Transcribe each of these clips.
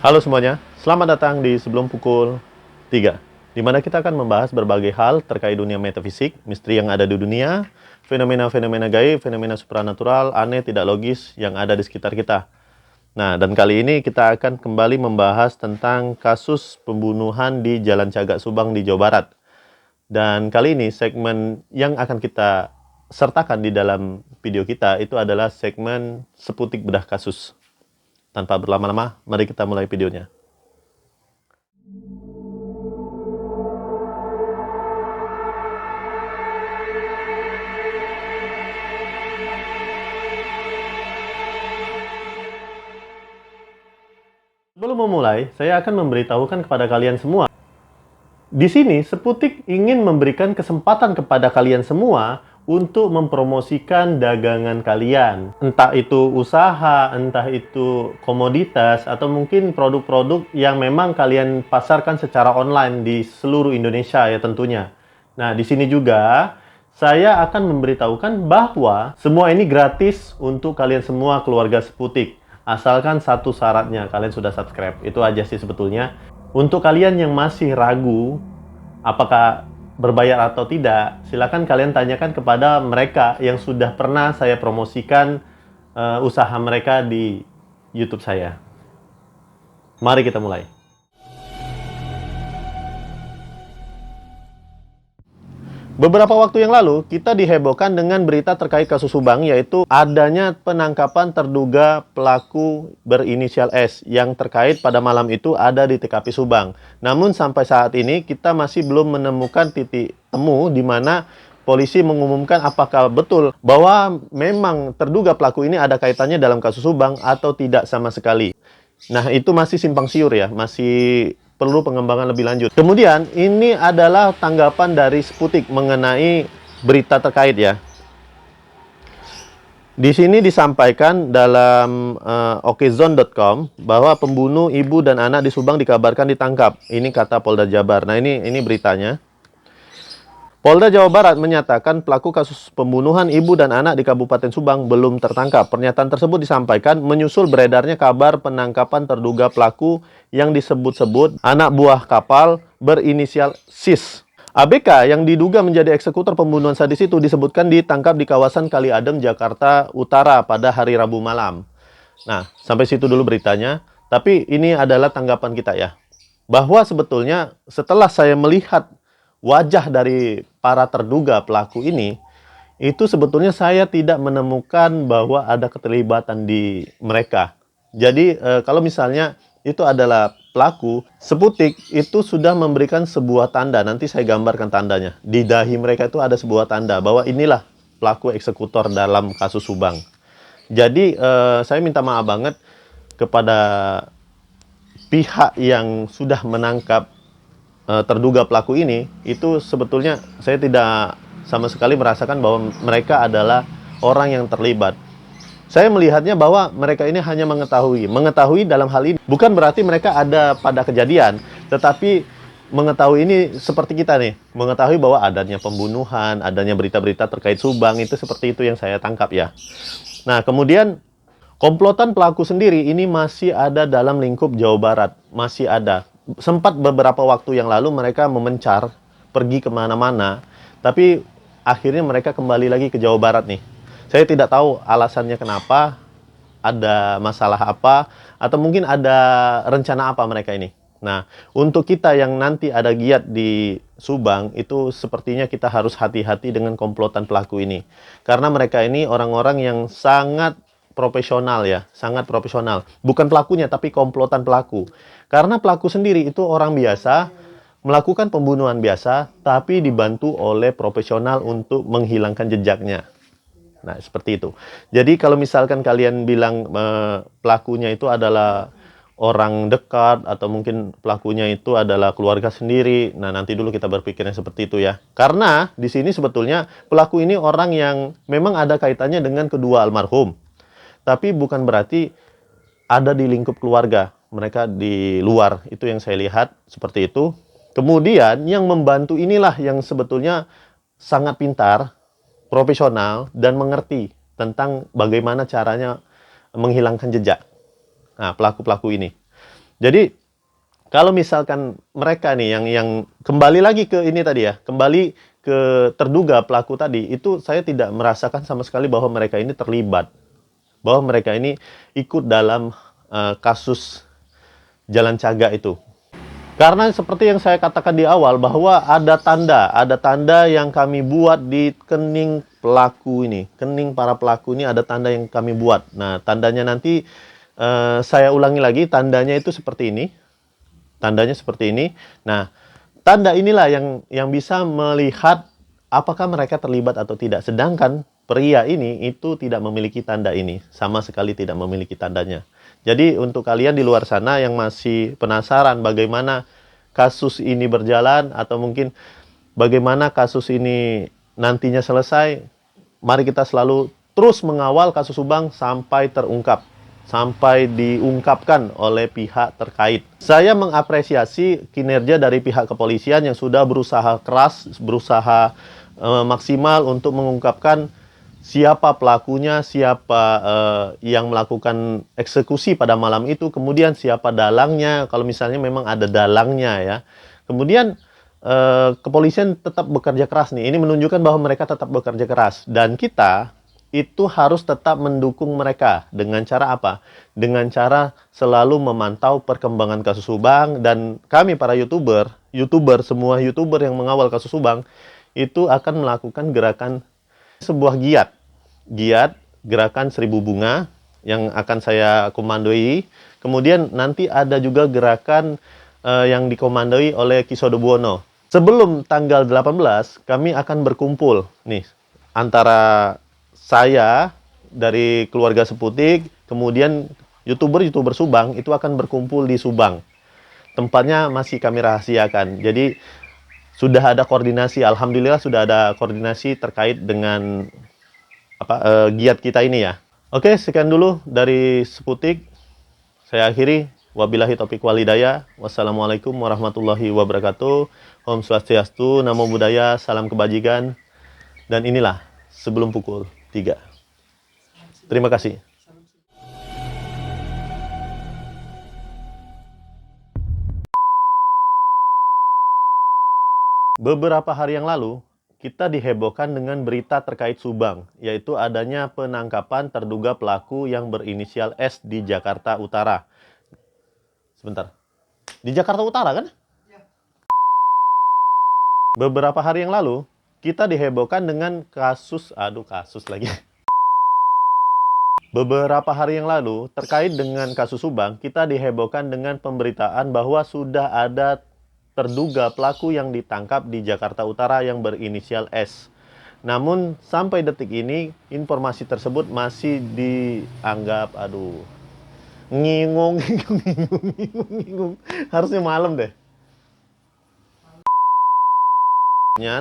Halo semuanya, selamat datang di Sebelum Pukul 3, di mana kita akan membahas berbagai hal terkait dunia metafisik, misteri yang ada di dunia, fenomena-fenomena gaib, fenomena supranatural, aneh, tidak logis yang ada di sekitar kita. Nah, dan kali ini kita akan kembali membahas tentang kasus pembunuhan di Jalan Cagak Subang di Jawa Barat. Dan kali ini segmen yang akan kita sertakan di dalam video kita itu adalah segmen seputik bedah kasus. Tanpa berlama-lama, mari kita mulai videonya. Sebelum memulai, saya akan memberitahukan kepada kalian semua. Di sini, Seputik ingin memberikan kesempatan kepada kalian semua untuk mempromosikan dagangan kalian. Entah itu usaha, entah itu komoditas, atau mungkin produk-produk yang memang kalian pasarkan secara online di seluruh Indonesia ya tentunya. Nah, di sini juga saya akan memberitahukan bahwa semua ini gratis untuk kalian semua keluarga Seputik. Asalkan satu syaratnya, kalian sudah subscribe. Itu aja sih sebetulnya. Untuk kalian yang masih ragu apakah berbayar atau tidak, silakan kalian tanyakan kepada mereka yang sudah pernah saya promosikan usaha mereka di YouTube saya. Mari kita mulai. Beberapa waktu yang lalu, kita dihebohkan dengan berita terkait kasus Subang, yaitu adanya penangkapan terduga pelaku berinisial S yang terkait pada malam itu ada di TKP Subang. Namun sampai saat ini, kita masih belum menemukan titik temu di mana polisi mengumumkan apakah betul bahwa memang terduga pelaku ini ada kaitannya dalam kasus Subang atau tidak sama sekali. Nah, itu masih simpang siur ya, masih perlu pengembangan lebih lanjut. Kemudian, ini adalah tanggapan dari Seputik mengenai berita terkait ya. Di sini disampaikan dalam okezone.com bahwa pembunuh ibu dan anak di Subang dikabarkan ditangkap. Ini kata Polda Jabar. Nah, ini beritanya. Polda Jawa Barat menyatakan pelaku kasus pembunuhan ibu dan anak di Kabupaten Subang belum tertangkap. Pernyataan tersebut disampaikan menyusul beredarnya kabar penangkapan terduga pelaku yang disebut-sebut anak buah kapal berinisial SIS. ABK yang diduga menjadi eksekutor pembunuhan sadis itu disebutkan ditangkap di kawasan Kali Adem, Jakarta Utara pada hari Rabu malam. Nah, sampai situ dulu beritanya. Tapi ini adalah tanggapan kita ya. Bahwa sebetulnya setelah saya melihat wajah dari para terduga pelaku ini, itu sebetulnya saya tidak menemukan bahwa ada keterlibatan di mereka. Jadi kalau misalnya itu adalah pelaku, Seputik itu sudah memberikan sebuah tanda, nanti saya gambarkan tandanya. Di dahi mereka itu ada sebuah tanda bahwa inilah pelaku eksekutor dalam kasus Subang. Jadi saya minta maaf banget kepada pihak yang sudah menangkap terduga pelaku ini, itu sebetulnya saya tidak sama sekali merasakan bahwa mereka adalah orang yang terlibat. Saya melihatnya bahwa mereka ini hanya mengetahui dalam hal ini bukan berarti mereka ada pada kejadian, tetapi mengetahui ini seperti kita nih, mengetahui bahwa adanya pembunuhan, adanya berita-berita terkait Subang, itu seperti itu yang saya tangkap ya. Nah, kemudian komplotan pelaku sendiri ini masih ada dalam lingkup Jawa Barat, masih ada. Sempat beberapa waktu yang lalu mereka memencar, pergi kemana-mana, tapi akhirnya mereka kembali lagi ke Jawa Barat nih. Saya tidak tahu alasannya kenapa, ada masalah apa, atau mungkin ada rencana apa mereka ini. Nah, untuk kita yang nanti ada giat di Subang, itu sepertinya kita harus hati-hati dengan komplotan pelaku ini. Karena mereka ini orang-orang yang sangat profesional ya, sangat profesional. Bukan pelakunya, tapi komplotan pelaku. Karena pelaku sendiri itu orang biasa, melakukan pembunuhan biasa, tapi dibantu oleh profesional untuk menghilangkan jejaknya. Nah, seperti itu. Jadi kalau misalkan kalian bilang pelakunya itu adalah orang dekat, atau mungkin pelakunya itu adalah keluarga sendiri, nah nanti dulu kita berpikirnya seperti itu ya. Karena di sini sebetulnya pelaku ini orang yang memang ada kaitannya dengan kedua almarhum. Tapi bukan berarti ada di lingkup keluarga. Mereka di luar, itu yang saya lihat seperti itu. Kemudian yang membantu inilah yang sebetulnya sangat pintar, profesional, dan mengerti tentang bagaimana caranya menghilangkan jejak. Nah, pelaku-pelaku ini. Jadi kalau misalkan mereka nih yang kembali lagi ke ini tadi ya, kembali ke terduga pelaku tadi, itu saya tidak merasakan sama sekali bahwa mereka ini terlibat, bahwa mereka ini ikut dalam kasus Jalan Caga itu. Karena seperti yang saya katakan di awal bahwa ada tanda yang kami buat di kening pelaku ini, kening para pelaku ini ada tanda yang kami buat. Nah, tandanya nanti saya ulangi lagi, tandanya itu seperti ini. Tandanya seperti ini. Nah, tanda inilah yang bisa melihat apakah mereka terlibat atau tidak. Sedangkan pria ini itu tidak memiliki tanda ini, sama sekali tidak memiliki tandanya. Jadi untuk kalian di luar sana yang masih penasaran bagaimana kasus ini berjalan atau mungkin bagaimana kasus ini nantinya selesai, mari kita selalu terus mengawal kasus Subang sampai terungkap, sampai diungkapkan oleh pihak terkait. Saya mengapresiasi kinerja dari pihak kepolisian yang sudah berusaha keras, berusaha maksimal untuk mengungkapkan siapa pelakunya, siapa yang melakukan eksekusi pada malam itu, kemudian siapa dalangnya, kalau misalnya memang ada dalangnya ya. Kemudian kepolisian tetap bekerja keras nih. Ini menunjukkan bahwa mereka tetap bekerja keras. Dan kita itu harus tetap mendukung mereka. Dengan cara apa? Dengan cara selalu memantau perkembangan kasus Subang. Dan kami para semua YouTuber yang mengawal kasus Subang, itu akan melakukan gerakan sebuah giat gerakan 1000 bunga yang akan saya komandoi. Kemudian nanti ada juga gerakan yang dikomandoi oleh Kisodo Buwono. Sebelum tanggal 18 kami akan berkumpul nih antara saya dari keluarga Seputik, kemudian YouTuber Subang itu akan berkumpul di Subang. Tempatnya masih kami rahasiakan. Jadi sudah ada koordinasi, alhamdulillah sudah ada koordinasi terkait dengan giat kita ini ya. Oke, sekian dulu dari Seputik. Saya akhiri. Wabillahi taufiq wal hidayah. Wassalamualaikum warahmatullahi wabarakatuh. Om Swastiastu, Namo Buddhaya, salam kebajikan. Dan inilah sebelum pukul 3. Terima kasih. Beberapa hari yang lalu, kita dihebohkan dengan berita terkait Subang, yaitu adanya penangkapan terduga pelaku yang berinisial S di Jakarta Utara. Sebentar. Di Jakarta Utara kan? Beberapa hari yang lalu, kita dihebohkan dengan kasus lagi. Beberapa hari yang lalu, terkait dengan kasus Subang, kita dihebohkan dengan pemberitaan bahwa sudah ada terduga pelaku yang ditangkap di Jakarta Utara yang berinisial S. Namun, sampai detik ini, informasi tersebut masih dianggap, ngingung. Harusnya malam deh.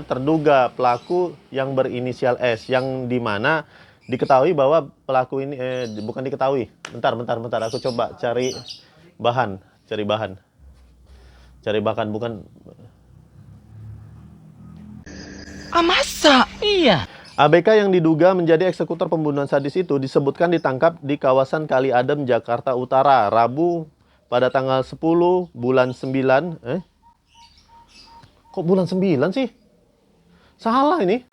Terduga pelaku yang berinisial S, yang dimana diketahui bahwa pelaku ini bukan diketahui. Bentar, aku coba cari bahan, bukan. Masa? Iya. ABK yang diduga menjadi eksekutor pembunuhan sadis itu disebutkan ditangkap di kawasan Kali Adem, Jakarta Utara, Rabu pada tanggal 10 bulan 9. Kok bulan 9 sih? Salah ini.